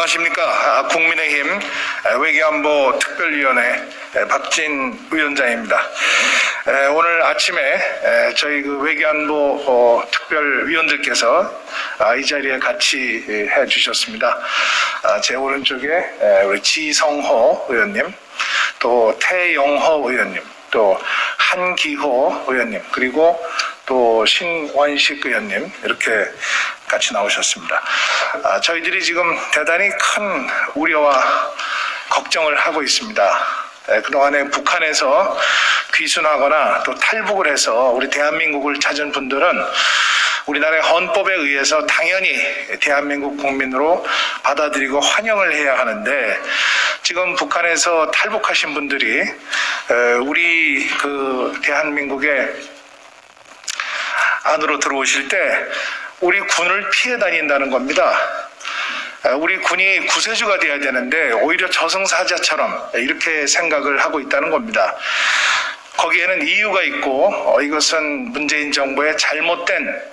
안녕하십니까. 국민의힘 외교안보 특별위원회 박진 위원장입니다. 오늘 아침에 저희 외교안보 특별위원들께서 이 자리에 같이 해주셨습니다. 제 오른쪽에 우리 지성호 의원님, 또 태용호 의원님, 또 한기호 의원님, 그리고 또 신원식 의원님 이렇게 같이 나오셨습니다. 저희들이 지금 대단히 큰 우려와 걱정을 하고 있습니다. 그동안에 북한에서 귀순하거나 또 탈북을 해서 우리 대한민국을 찾은 분들은 우리나라의 헌법에 의해서 당연히 대한민국 국민으로 받아들이고 환영을 해야 하는데, 지금 북한에서 탈북하신 분들이 우리 대한민국의 안으로 들어오실 때 우리 군을 피해 다닌다는 겁니다. 우리 군이 구세주가 돼야 되는데 오히려 저승사자처럼 이렇게 생각을 하고 있다는 겁니다. 거기에는 이유가 있고, 이것은 문재인 정부의 잘못된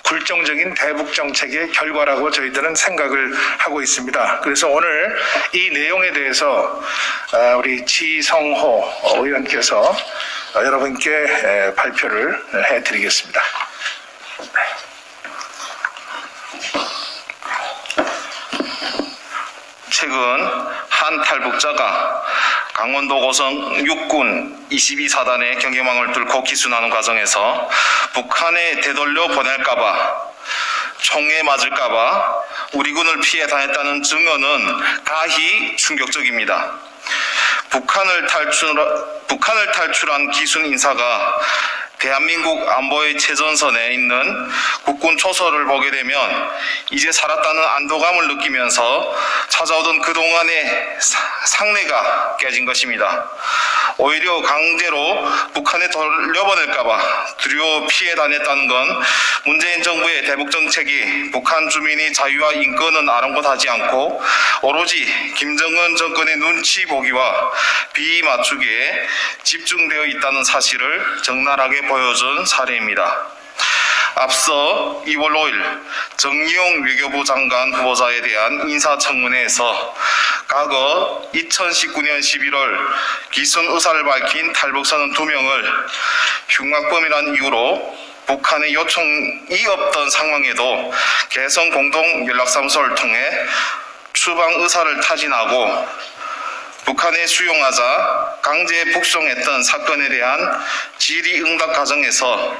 굴종적인 대북 정책의 결과라고 저희들은 생각을 하고 있습니다. 그래서 오늘 이 내용에 대해서 우리 지성호 의원께서 여러분께 발표를 해드리겠습니다. 최근 한 탈북자가 강원도 고성 육군 22사단의 경계망을 뚫고 기순하는 과정에서 북한에 되돌려 보낼까봐, 총에 맞을까봐 우리 군을 피해 다녔다는 증언은 다히 충격적입니다. 북한을 탈출한 기순 인사가 대한민국 안보의 최전선에 있는 국군 초소를 보게 되면 이제 살았다는 안도감을 느끼면서 찾아오던 그동안의 상례가 깨진 것입니다. 오히려 강제로 북한에 돌려보낼까봐 두려워 피해 다녔다는 건 문재인 정부의 대북 정책이 북한 주민의 자유와 인권은 아랑곳하지 않고 오로지 김정은 정권의 눈치 보기와 비맞추기에 집중되어 있다는 사실을 적나라하게 보여준 사례입니다. 앞서 2월 5일 정의용 외교부 장관 후보자에 대한 인사청문회에서 과거 2019년 11월 기순 의사를 밝힌 탈북선원 2명을 흉악범이라는 이유로 북한의 요청이 없던 상황에도 개성 공동 연락사무소를 통해 추방 의사를 타진하고 북한에 수용하자 강제 북송했던 사건에 대한 질의응답 과정에서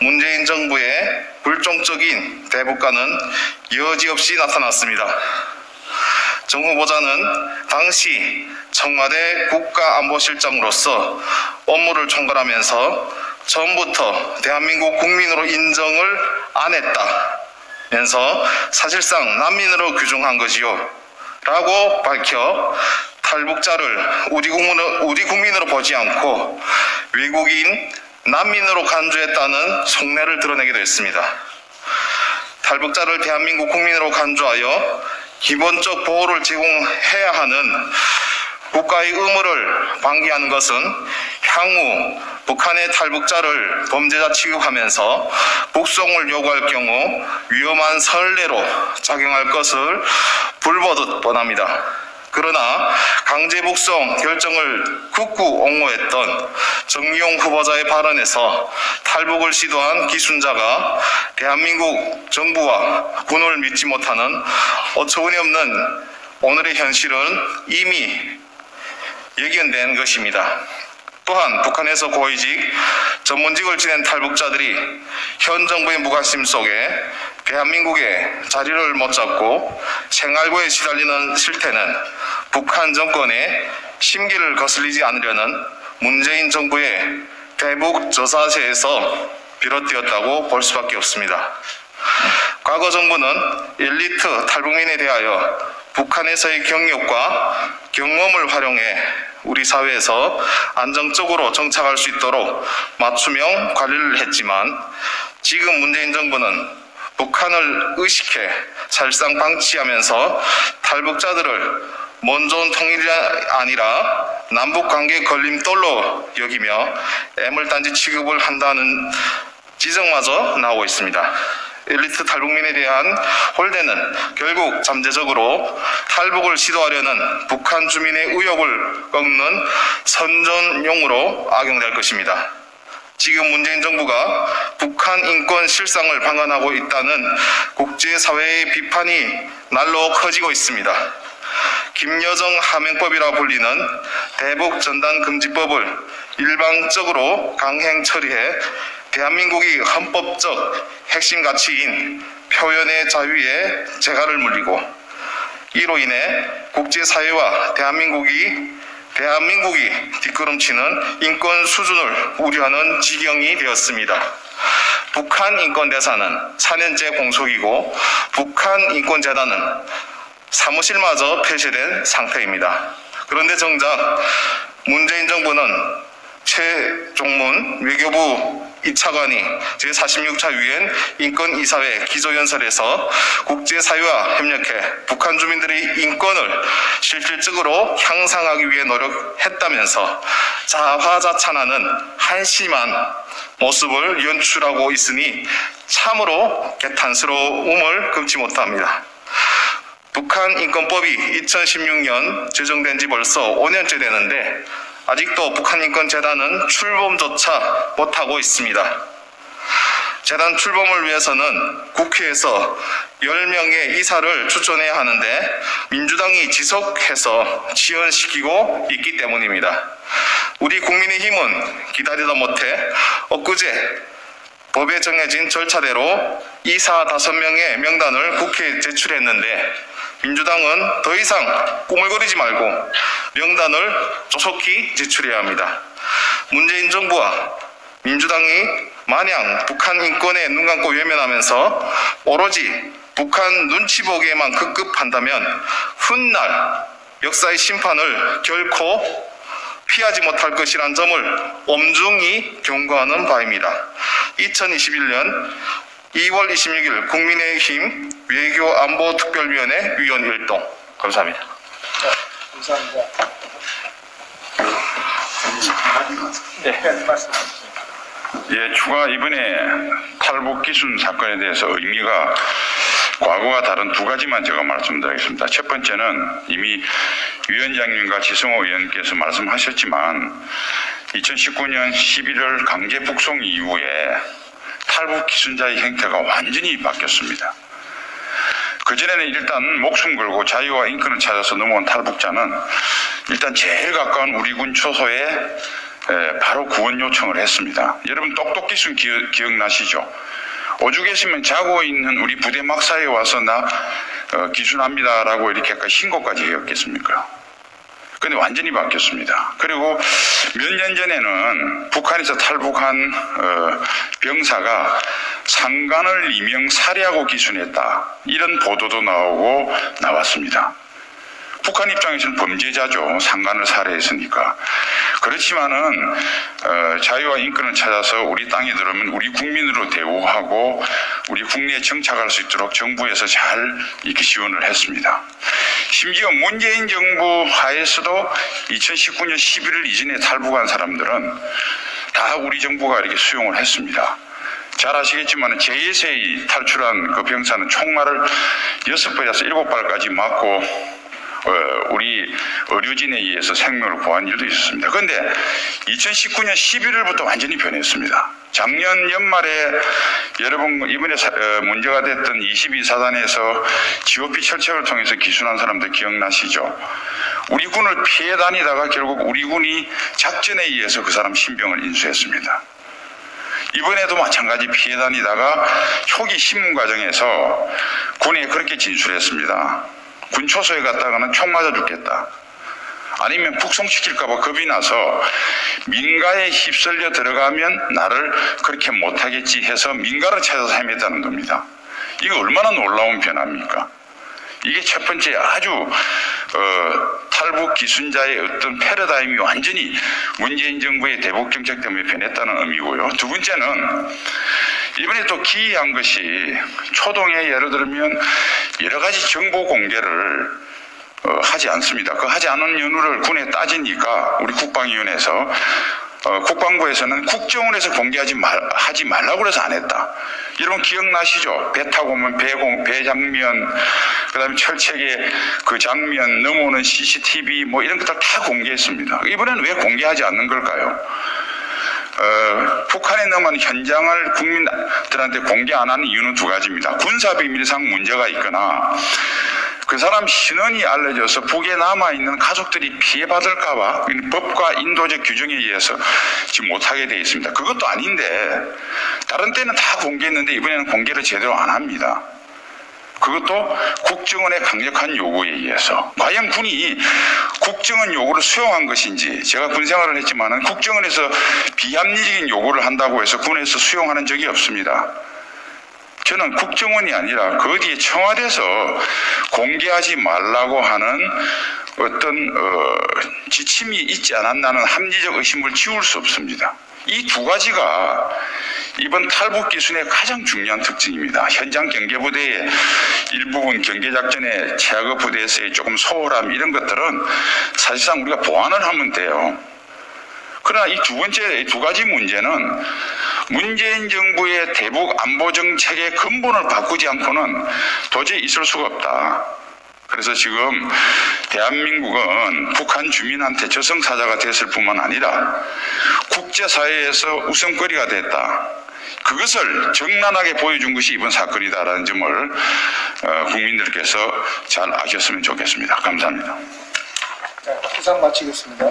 문재인 정부의 불종적인 대북과는 여지없이 나타났습니다. 정 후보자는 당시 청와대 국가안보실장으로서 업무를 총괄하면서 처음부터 대한민국 국민으로 인정을 안 했다면서 사실상 난민으로 규정한 것이요 라고 밝혀 탈북자를 우리 국민으로 보지 않고 외국인 난민으로 간주했다는 속내를 드러내기도 했습니다. 탈북자를 대한민국 국민으로 간주하여 기본적 보호를 제공해야 하는 국가의 의무를 방기하는 것은 향후 북한의 탈북자를 범죄자 취급하면서 북송을 요구할 경우 위험한 선례로 작용할 것을 불보듯 뻔합니다. 그러나 강제 북송 결정을 극구 옹호했던 정의용 후보자의 발언에서 탈북을 시도한 기순자가 대한민국 정부와 군을 믿지 못하는 어처구니없는 오늘의 현실은 이미 예견된 것입니다. 또한 북한에서 고위직, 전문직을 지낸 탈북자들이 현 정부의 무관심 속에 대한민국의 자리를 못 잡고 생활고에 시달리는 실태는 북한 정권의 심기를 거슬리지 않으려는 문재인 정부의 대북 저사세에서 비롯되었다고 볼 수밖에 없습니다. 과거 정부는 엘리트 탈북민에 대하여 북한에서의 경력과 경험을 활용해 우리 사회에서 안정적으로 정착할 수 있도록 맞춤형 관리를 했지만, 지금 문재인 정부는 북한을 의식해 사실상 방치하면서 탈북자들을 먼 좋은 통일이 아니라 남북관계 걸림돌로 여기며 애물단지 취급을 한다는 지적마저 나오고 있습니다. 엘리트 탈북민에 대한 홀대는 결국 잠재적으로 탈북을 시도하려는 북한 주민의 의욕을 꺾는 선전용으로 악용될 것입니다. 지금 문재인 정부가 북한 인권 실상을 방관하고 있다는 국제사회의 비판이 날로 커지고 있습니다. 김여정 하명법이라 불리는 대북 전단 금지법을 일방적으로 강행 처리해 대한민국이 헌법적 핵심 가치인 표현의 자유에 재갈을 물리고 이로 인해 국제사회와 대한민국이 뒷걸음치는 인권 수준을 우려하는 지경이 되었습니다. 북한 인권대사는 4년째 공석이고 북한 인권재단은 사무실마저 폐쇄된 상태입니다. 그런데 정작 문재인 정부는 최종문 외교부 2차관이 제46차 유엔 인권이사회 기조연설에서 국제사회와 협력해 북한 주민들의 인권을 실질적으로 향상하기 위해 노력했다면서 자화자찬하는 한심한 모습을 연출하고 있으니 참으로 개탄스러움을 금치 못합니다. 북한 인권법이 2016년 제정된 지 벌써 5년째 되는데 아직도 북한인권재단은 출범조차 못하고 있습니다. 재단 출범을 위해서는 국회에서 10명의 이사를 추천해야 하는데 민주당이 지속해서 지연시키고 있기 때문입니다. 우리 국민의힘은 기다리다 못해 엊그제 법에 정해진 절차대로 이사 5명의 명단을 국회에 제출했는데 민주당은 더 이상 꾸물거리지 말고 명단을 조속히 제출해야 합니다. 문재인 정부와 민주당이 마냥 북한 인권에 눈 감고 외면하면서 오로지 북한 눈치 보기에만 급급한다면 훗날 역사의 심판을 결코 피하지 못할 것이란 점을 엄중히 경고하는 바입니다. 2021년 2월 26일 국민의힘 외교안보특별위원회 위원 일동. 감사합니다. 감사합니다. 예, 추가 이번에 탈북 기순 사건에 대해서 의미가 과거와 다른 두 가지만 제가 말씀드리겠습니다. 첫 번째는 이미 위원장님과 지성호 의원께서 말씀하셨지만 2019년 11월 강제 북송 이후에 탈북 기순자의 형태가 완전히 바뀌었습니다. 그전에는 일단 목숨 걸고 자유와 인권을 찾아서 넘어온 탈북자는 일단 제일 가까운 우리 군 초소에 바로 구원 요청을 했습니다. 여러분 똑똑기순 기억나시죠? 오죽했으면 자고 있는 우리 부대 막사에 와서 나 기순합니다라고 이렇게 아까 신고까지 해였겠습니까? 근데 완전히 바뀌었습니다. 그리고 몇 년 전에는 북한에서 탈북한 병사가 상관을 이명 살해하고 기순했다. 이런 보도도 나왔습니다. 북한 입장에서는 범죄자죠. 상관을 살해했으니까. 그렇지만은 자유와 인권을 찾아서 우리 땅에 들어오면 우리 국민으로 대우하고 우리 국내에 정착할 수 있도록 정부에서 잘 이렇게 지원을 했습니다. 심지어 문재인 정부 하에서도 2019년 11월 이전에 탈북한 사람들은 다 우리 정부가 이렇게 수용을 했습니다. 잘 아시겠지만 JSA 탈출한 그 병사는 총알을 6발에서 7발까지 맞고 우리 의료진에 의해서 생명을 구한 일도 있었습니다. 그런데 2019년 11월부터 완전히 변했습니다. 작년 연말에 여러분 이번에 문제가 됐던 22사단에서 GOP 철책을 통해서 기순한 사람들 기억나시죠? 우리 군을 피해 다니다가 결국 우리 군이 작전에 의해서 그 사람 신병을 인수했습니다. 이번에도 마찬가지 피해 다니다가 초기 신문 과정에서 군에 그렇게 진술했습니다. 군 초소에 갔다가는 총 맞아 죽겠다. 아니면 북송시킬까봐 겁이 나서 민가에 휩쓸려 들어가면 나를 그렇게 못하겠지 해서 민가를 찾아서 헤맸다는 겁니다. 이거 얼마나 놀라운 변화입니까? 이게 첫 번째 아주 탈북 기순자의 어떤 패러다임이 완전히 문재인 정부의 대북 정책 때문에 변했다는 의미고요. 두 번째는 이번에 또 기이한 것이 초동에 예를 들면 여러 가지 정보 공개를 하지 않습니다. 그 하지 않은 이유를 군에 따지니까 우리 국방위원회에서 국방부에서는 국정원에서 하지 말라고 해서 안 했다. 여러분 기억나시죠? 배 타고 오면 배 장면, 그다음에 철책의 그 장면, 넘어오는 CCTV 뭐 이런 것들 다 공개했습니다. 이번에는 왜 공개하지 않는 걸까요? 북한에 넘어가는 현장을 국민들한테 공개 안 하는 이유는 두 가지입니다. 군사비밀상 문제가 있거나 그 사람 신원이 알려져서 북에 남아있는 가족들이 피해받을까봐 법과 인도적 규정에 의해서 지금 못하게 되어 있습니다. 그것도 아닌데 다른 때는 다 공개했는데 이번에는 공개를 제대로 안 합니다. 그것도 국정원의 강력한 요구에 의해서. 과연 군이 국정원 요구를 수용한 것인지, 제가 군 생활을 했지만은 국정원에서 비합리적인 요구를 한다고 해서 군에서 수용하는 적이 없습니다. 저는 국정원이 아니라 그 뒤에 청와대에서 공개하지 말라고 하는 어떤 지침이 있지 않았나는 합리적 의심을 지울 수 없습니다. 이 두 가지가 이번 탈북 기순의 가장 중요한 특징입니다. 현장 경계부대의 일부분 경계작전의 최하급 부대에서의 조금 소홀함 이런 것들은 사실상 우리가 보완을 하면 돼요. 그러나 이 두 번째, 두 가지 문제는 문재인 정부의 대북 안보 정책의 근본을 바꾸지 않고는 도저히 있을 수가 없다. 그래서 지금 대한민국은 북한 주민한테 저승사자가 됐을 뿐만 아니라 국제사회에서 웃음거리가 됐다. 그것을 적나라하게 보여준 것이 이번 사건이다라는 점을 국민들께서 잘 아셨으면 좋겠습니다. 감사합니다. 이상 마치겠습니다.